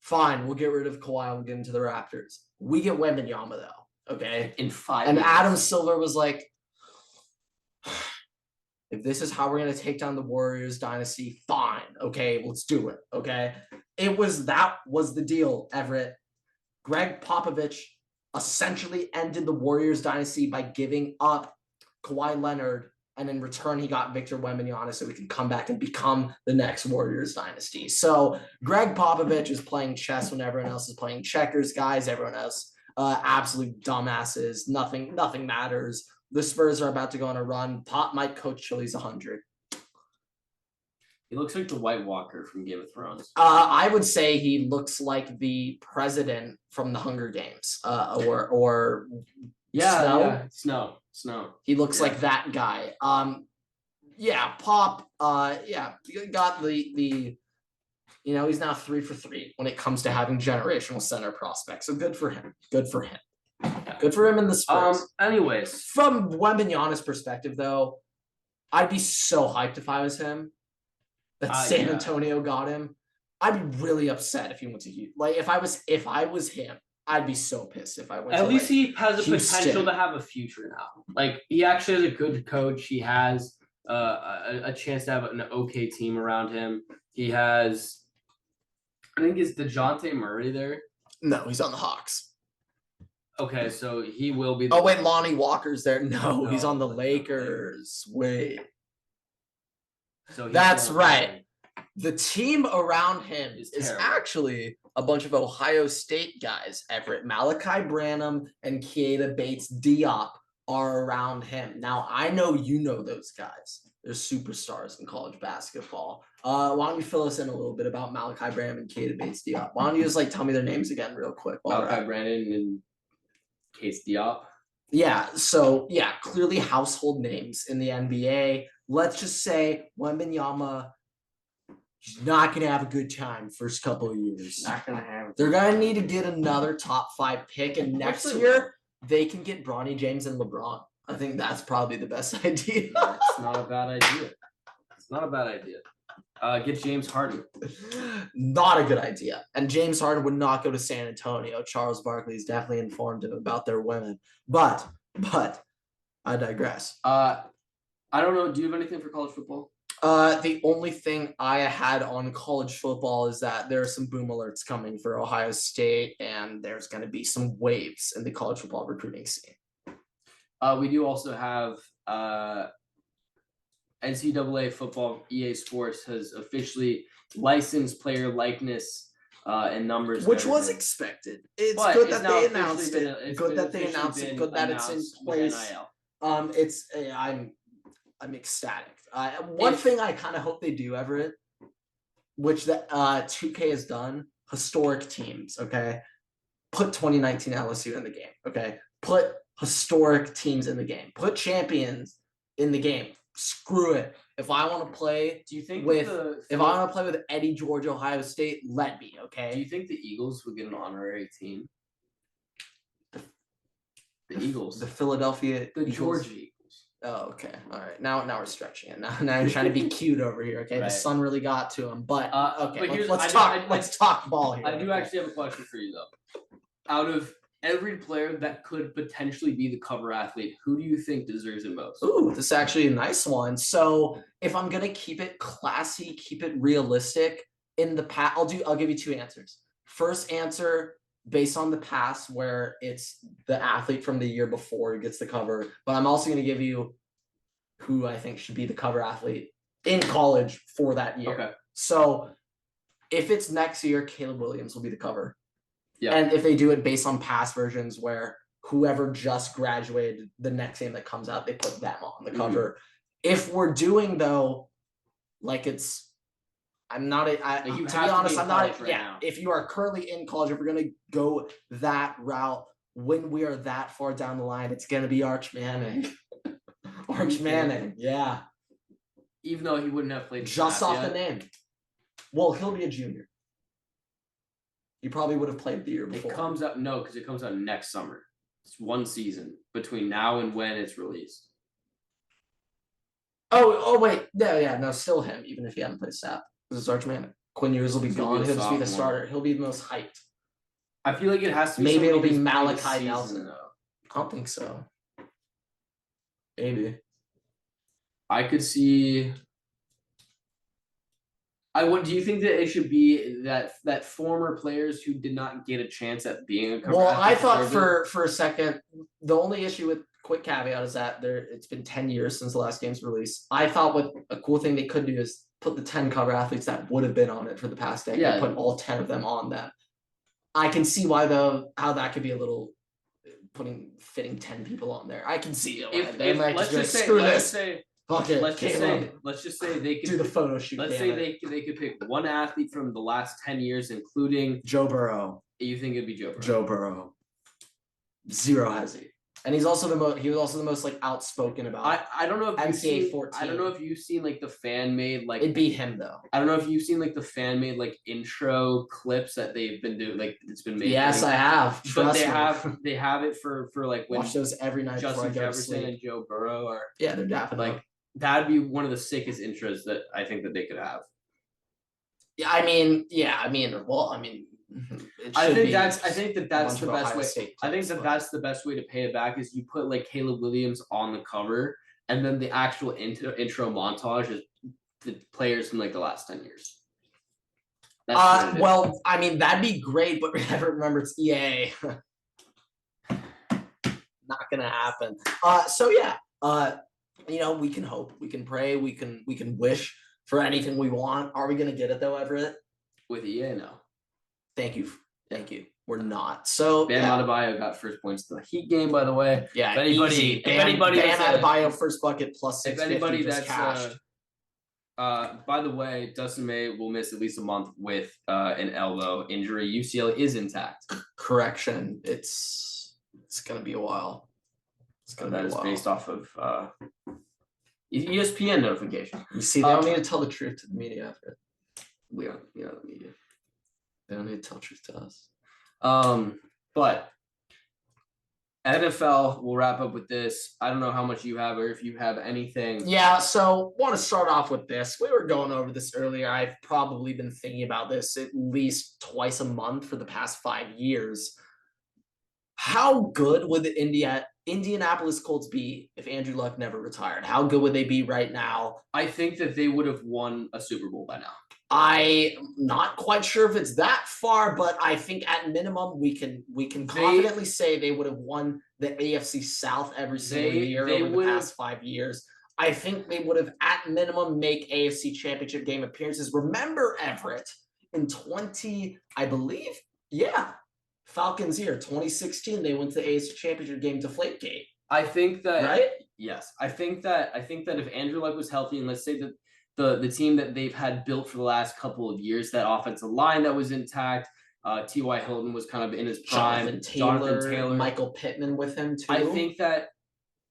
fine, we'll get rid of Kawhi, we'll get into the Raptors. We get Wembanyama, though, okay? In 5 And years. Adam Silver was like, if this is how we're going to take down the Warriors dynasty, fine, okay? Let's do it, okay? That was the deal, Everett. Greg Popovich essentially ended the Warriors dynasty by giving up Kawhi Leonard, and in return, he got Victor Wembanyama so he can come back and become the next Warriors dynasty. So Greg Popovich is playing chess when everyone else is playing checkers, guys. Everyone else, absolute dumbasses. Nothing matters. The Spurs are about to go on a run. Pop might coach Chili's 100. He looks like the White Walker from Game of Thrones. I would say he looks like the president from the Hunger Games, or Snow. Snow. He looks like that guy. Pop. Got the. He's now 3 for 3 when it comes to having generational center prospects. So good for him. Good for him. Good for him in the Spurs. Anyways, from Wembanyama's perspective, though, I'd be so hyped if I was him. That San Antonio got him. I'd be really upset if he went to Houston. Like if I was him, I'd be so pissed if I went. At least he has the potential to have a future now. Like he actually has a good coach. He has a chance to have an okay team around him. He has, I think, is DeJounte Murray there? No, he's on the Hawks. Okay, so he will be. Wait, Lonnie Walker's there. No, he's on the Lakers. Wait. So that's right. The team around him is actually a bunch of Ohio State guys. Everett, Malachi Branham, and Keita Bates-Diop are around him. Now, I know you know those guys. They're superstars in college basketball. Why don't you fill us in a little bit about Malachi Branham and Keita Bates-Diop? Why don't you just tell me their names again real quick? Malachi Branham and Bates-Diop. Yeah, so clearly household names in the NBA. Let's just say Wembanyama is not going to have a good time first couple of years. Not going to have. They're going to need to get another top 5 pick, and next year they can get Bronny James and LeBron. I think that's probably the best idea. It's not a bad idea. It's not a bad idea. Get James Harden. Not a good idea. And James Harden would not go to San Antonio. Charles Barkley's definitely informed him about their women. But I digress. I don't know. Do you have anything for college football? The only thing I had on college football is that there are some boom alerts coming for Ohio State, and there's going to be some waves in the college football recruiting scene. We do also have NCAA Football. EA Sports has officially licensed player likeness and numbers, which was expected. It's but good it's that now they officially announced been- it. it's Good been that they officially announced it. been Good that it's in announced with place. NIL. It's I'm ecstatic. One thing I kind of hope they do, Everett, which the 2K has done, historic teams. Okay, put 2019 LSU in the game. Okay, put historic teams in the game. Put champions in the game. Screw it. If I want to play, Do you think if I want to play with Eddie George, Ohio State, let me. Okay. Do you think the Eagles would get an honorary team? The Eagles, the Philadelphia, the Eagles. Georgia Eagles. Oh, okay. All right. Now we're stretching it. Now you're trying to be cute over here. Okay. Right. The sun really got to him. But okay. But Let's talk ball here. I do actually have a question for you though. Out of every player that could potentially be the cover athlete, who do you think deserves it most? Ooh, this is actually a nice one. So if I'm gonna keep it classy, keep it realistic, in the past, I'll give you two answers. First answer, based on the past, where it's the athlete from the year before who gets the cover, but I'm also gonna give you who I think should be the cover athlete in college for that year. Okay. So if it's next year, Caleb Williams will be the cover. Yeah. And if they do it based on past versions where whoever just graduated, the next game that comes out, they put them on the cover. If we're doing though, like it's, I'm not, to be honest, I'm not, now. If you are currently in college, if we're going to go that route, when we are that far down the line, it's going to be Arch Manning. Arch Manning, yeah. Even though he wouldn't have played just off the name. Well, he'll be a junior. He probably would have played the year before. It comes out because it comes out next summer. It's one season between now and when it's released. Oh wait, no, still him. Even if he hadn't played snap, this is Arch Manning. Quinn Ewers will be gone. He'll just be the starter. He'll be the most hyped. I feel like it has to be. Maybe it'll be Malachi Nelson. I don't think so. Maybe. I could see. Do you think that it should be that former players who did not get a chance at being a cover? Well, I thought for a second, the only issue with quick caveat is that it's been 10 years since the last game's release. I thought what a cool thing they could do is put the 10 cover athletes that would have been on it for the past decade, put all 10 of them on them. I can see why how that could be a little fitting 10 people on there. I can see it. They might just screw this. Let's just say they could do the photo shoot. Let's say they could pick one athlete from the last 10 years, including Joe Burrow. You think it'd be Joe Burrow? Joe Burrow. Zero has he. And he was also the most like outspoken about. I don't know if NCAA 14. I don't know if you've seen like the fan made like it'd be him though. I don't know if you've seen like the fan made like intro clips that they've been doing, like it's been made. Yes, I have. But they have it for like when watch those every night. Justin Jefferson and Joe Burrow are they're definitely like that'd be one of the sickest intros that I think that they could have. I think that's the best way. I think that's the best way to pay it back is you put like Caleb Williams on the cover, and then the actual intro montage is the players from like the last 10 years. Well, I mean that'd be great, but remember it's EA. Not gonna happen. We can hope, we can pray, we can wish for anything we want. Are we gonna get it though, Everett? With EA, no. Thank you. We're not. So Bam Adebayo got first points to the Heat game, by the way. Yeah. If anybody Bam Adebayo first bucket plus 650 if anybody just that's cashed. By the way, Dustin May will miss at least a month with an elbow injury. UCL is intact. Correction. It's gonna be a while. That is based off of ESPN notification. You see, they don't need to tell the truth to the media after it. We are the media. They don't need to tell the truth to us. But NFL, we'll wrap up with this. I don't know how much you have or if you have anything. Yeah, so want to start off with this. We were going over this earlier. I've probably been thinking about this at least twice a month for the past 5 years. How good would the Indianapolis Colts be if Andrew Luck never retired? How good would they be right now? I think that they would have won a Super Bowl by now. I'm not quite sure if it's that far, but I think at minimum we can confidently say they would have won the AFC South every single year over the past 5 years. I think they would have at minimum make AFC Championship game appearances. Remember Everett in Falcons year 2016 they went to the AFC Championship game to Deflategate. I think that right? Yes. I think that if Andrew Luck was healthy, and let's say that the team that they've had built for the last couple of years, that offensive line that was intact, T.Y. Hilton was kind of in his prime, Jonathan Taylor, Michael Pittman with him too. I think that,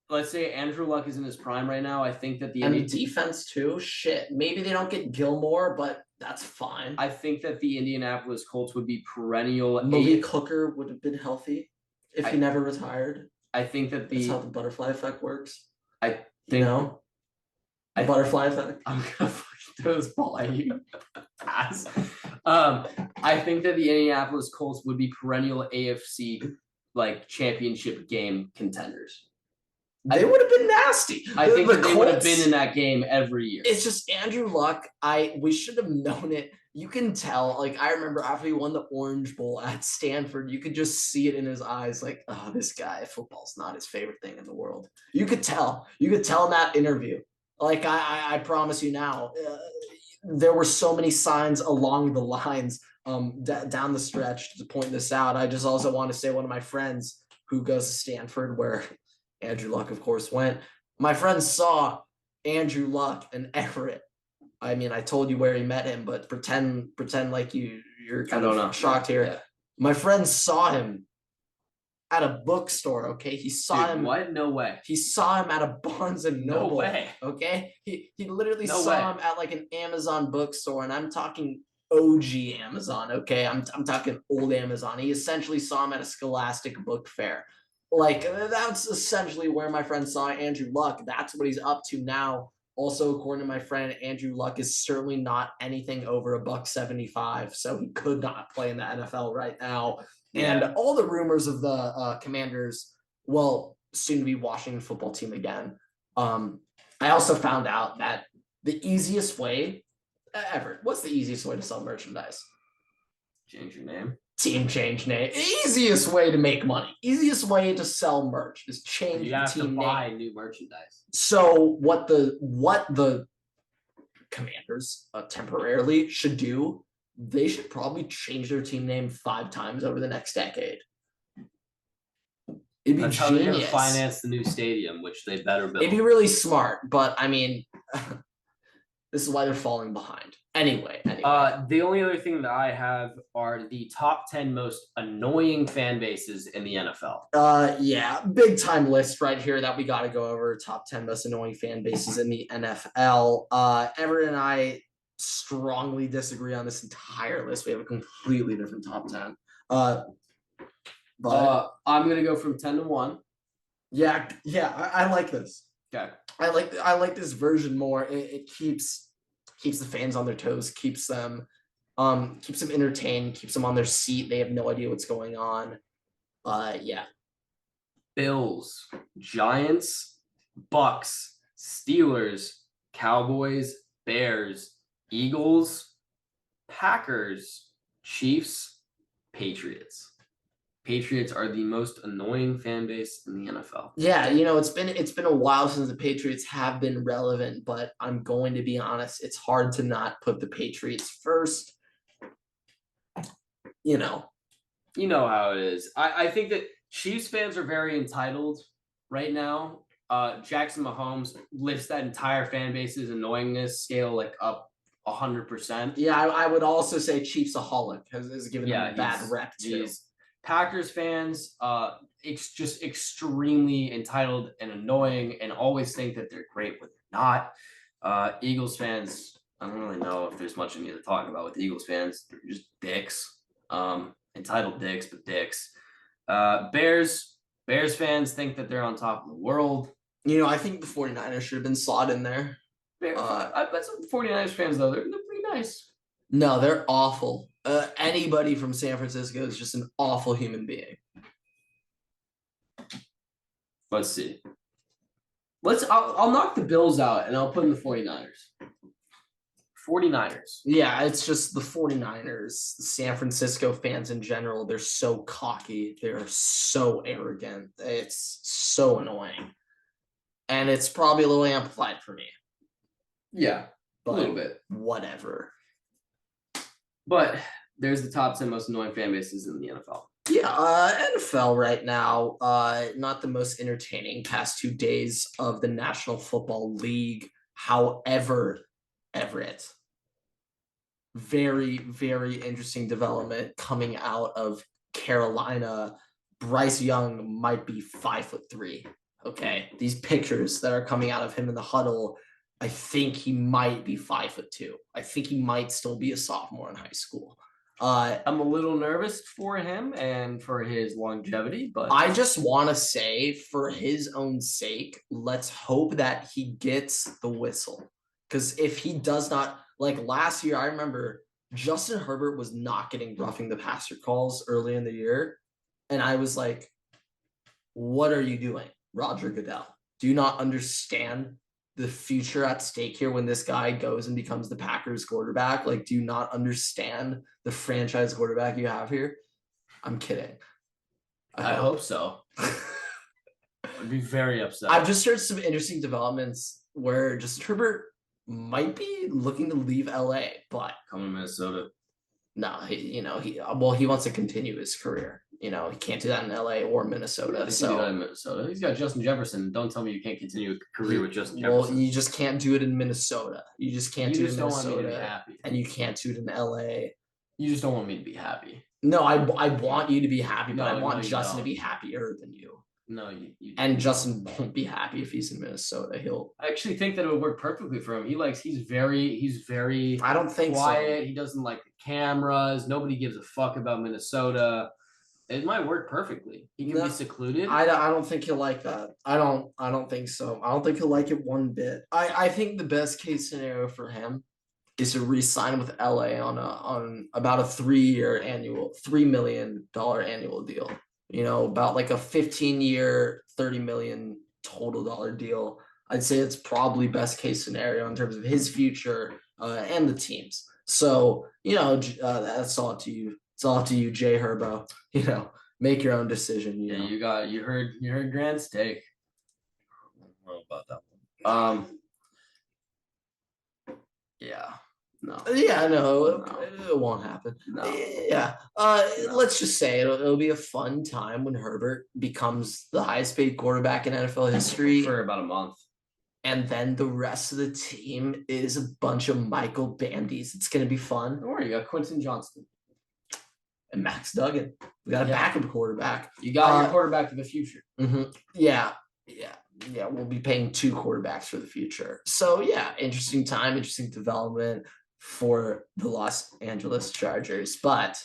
let's say Andrew Luck is in his prime right now. I think that the defense too. Shit, maybe they don't get Gilmore, but that's fine. I think that the Indianapolis Colts would be perennial. Malik Hooker would have been healthy if he never retired. I think that that's how the butterfly effect works. The butterfly effect. I'm gonna fucking throw this ball at you. Pass. I think that the Indianapolis Colts would be perennial AFC championship game contenders. They would have been nasty. I think that they would have been in that game every year. It's just Andrew Luck. We should have known it. You can tell. I remember after he won the Orange Bowl at Stanford, you could just see it in his eyes. Oh, this guy, football's not his favorite thing in the world. You could tell. You could tell in that interview. I promise you now, there were so many signs along the lines down the stretch to point this out. I just also want to say one of my friends who goes to Stanford, where Andrew Luck, of course, went. My friend saw Andrew Luck in Everett. I mean, I told you where he met him, but pretend like you're kind of shocked here. Yeah. My friend saw him at a bookstore. Okay, he saw him. What? No way. He saw him at a Barnes and Noble. No way. Okay, he literally saw him at an Amazon bookstore, and I'm talking OG Amazon. Okay, I'm talking old Amazon. He essentially saw him at a Scholastic book fair. That's essentially where my friend saw Andrew Luck. That's what he's up to now. Also, according to my friend, Andrew Luck is certainly not anything over $175, so he could not play in the NFL right now. Yeah. And all the rumors of the Commanders, soon to be Washington football team again. I also found out that the easiest way, Everett, what's the easiest way to sell merchandise? Change your name. Team change name. Easiest way to make money. Easiest way to sell merch is change the team name. You have to buy new merchandise. So what the Commanders temporarily should do, they should probably change their team name 5 times over the next decade. It'd be That's genius. How they're gonna finance the new stadium, which they better build. It'd be really smart, but I mean, this is why they're falling behind. Anyway. The only other thing that I have are the top 10 most annoying fan bases in the NFL. Yeah, big time list right here that we got to go over. Top 10 most annoying fan bases in the NFL. Everett and I strongly disagree on this entire list. We have a completely different top 10. But I'm gonna go from 10 to 1. Yeah, I like this. Okay. I like this version more. It keeps the fans on their toes, keeps them entertained, keeps them on their seat. They have no idea what's going on. Yeah. Bills, Giants, Bucks, Steelers, Cowboys, Bears, Eagles, Packers, Chiefs, Patriots. Patriots are the most annoying fan base in the NFL. Yeah, it's been a while since the Patriots have been relevant, but I'm going to be honest, it's hard to not put the Patriots first. You know how it is. I think that Chiefs fans are very entitled right now. Jackson Mahomes lifts that entire fan base's annoyingness scale up 100%. Yeah, I would also say Chiefsaholic has given them a bad rep too. Packers fans, it's just extremely entitled and annoying and always think that they're great when they're not. Eagles fans, I don't really know if there's much I need to talk about with Eagles fans. They're just dicks. Entitled dicks, but dicks. Bears fans think that they're on top of the world. I think the 49ers should have been slotted in there. I bet some 49ers fans, though, they're pretty nice. No, they're awful. Anybody from San Francisco is just an awful human being. Let's see. I'll knock the Bills out and I'll put in the 49ers. 49ers. Yeah, it's just the 49ers, the San Francisco fans in general, they're so cocky. They're so arrogant. It's so annoying. And it's probably a little amplified for me. Yeah, a little bit. Whatever. But there's the top 10 most annoying fan bases in the NFL. Yeah, NFL right now, not the most entertaining past 2 days of the National Football League. However, Everett, very, very interesting development coming out of Carolina. Bryce Young might be 5'3". Okay, these pictures that are coming out of him in the huddle, I think he might be 5'2". I think he might still be a sophomore in high school. I'm a little nervous for him and for his longevity, but I just want to say, for his own sake, let's hope that he gets the whistle. Because if he does not, like last year, I remember Justin Herbert was not getting roughing the passer calls early in the year. And I was like, what are you doing, Roger Goodell? Do you not understand the future at stake here when this guy goes and becomes the Packers quarterback? Like, do you not understand the franchise quarterback you have here? I'm kidding. I hope so. I'd be very upset. I've just heard some interesting developments where Justin Herbert might be looking to leave LA, but coming to Minnesota. No, he wants to continue his career. He can't do that in LA or Minnesota. He can do that in Minnesota. He's got Justin Jefferson. Don't tell me you can't continue a career with Justin Jefferson. Well, you just can't do it in Minnesota. You just can't do it in Minnesota. Want me to be happy. And you can't do it in LA. You just don't want me to be happy. No, I want you to be happy, but I want Justin to be happier than you. No, you and Justin won't be happy if he's in Minnesota. I actually think that it would work perfectly for him. He's very I don't think quiet. So. He doesn't like the cameras. Nobody gives a fuck about Minnesota. It might work perfectly. He can be secluded. I don't think he'll like that. I don't think so. I don't think he'll like it one bit. I think the best case scenario for him is to re-sign with LA on about a 3 million annual deal. About like a 15-year, $30 million total deal. I'd say it's probably best case scenario in terms of his future and the team's. So, that's all up to you. It's all up to you, Jay Herbo. Make your own decision. You heard Grant's take. I don't know about that one. Yeah. No. Yeah, no, it won't happen. No. Yeah. Let's just say it'll be a fun time when Herbert becomes the highest paid quarterback in NFL history for about a month. And then the rest of the team is a bunch of Michael Bandies. It's going to be fun. Don't worry, you got Quentin Johnston. And Max Duggan. We got a backup quarterback. You got your quarterback for the future. Mm-hmm. Yeah, we'll be paying 2 quarterbacks for the future. So, interesting time, interesting development for the Los Angeles Chargers. But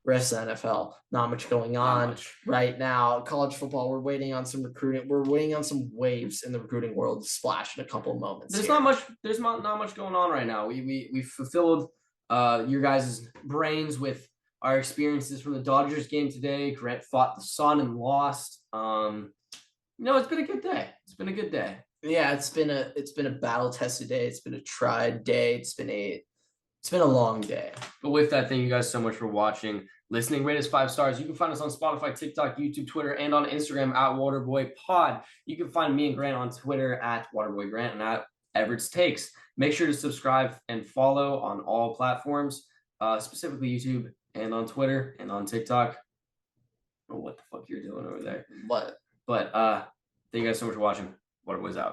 rest of the NFL, not much going on right now. College football, we're waiting on some recruiting. We're waiting on some waves in the recruiting world to splash in a couple of moments. There's not much going on right now. We fulfilled your guys' brains with our experiences from the Dodgers game today. Grant fought the sun and lost. It's been a good day. It's been a good day. Yeah, it's been a battle-tested day. It's been a tried day. It's been a long day. But with that, thank you guys so much for watching, listening. Rate us 5 stars. You can find us on Spotify, TikTok, YouTube, Twitter, and on Instagram at WaterboyPod. You can find me and Grant on Twitter at WaterboyGrant and at Everett's Takes. Make sure to subscribe and follow on all platforms, specifically YouTube and on Twitter and on TikTok. Oh, what the fuck you're doing over there? What? But thank you guys so much for watching. Waterboy's out.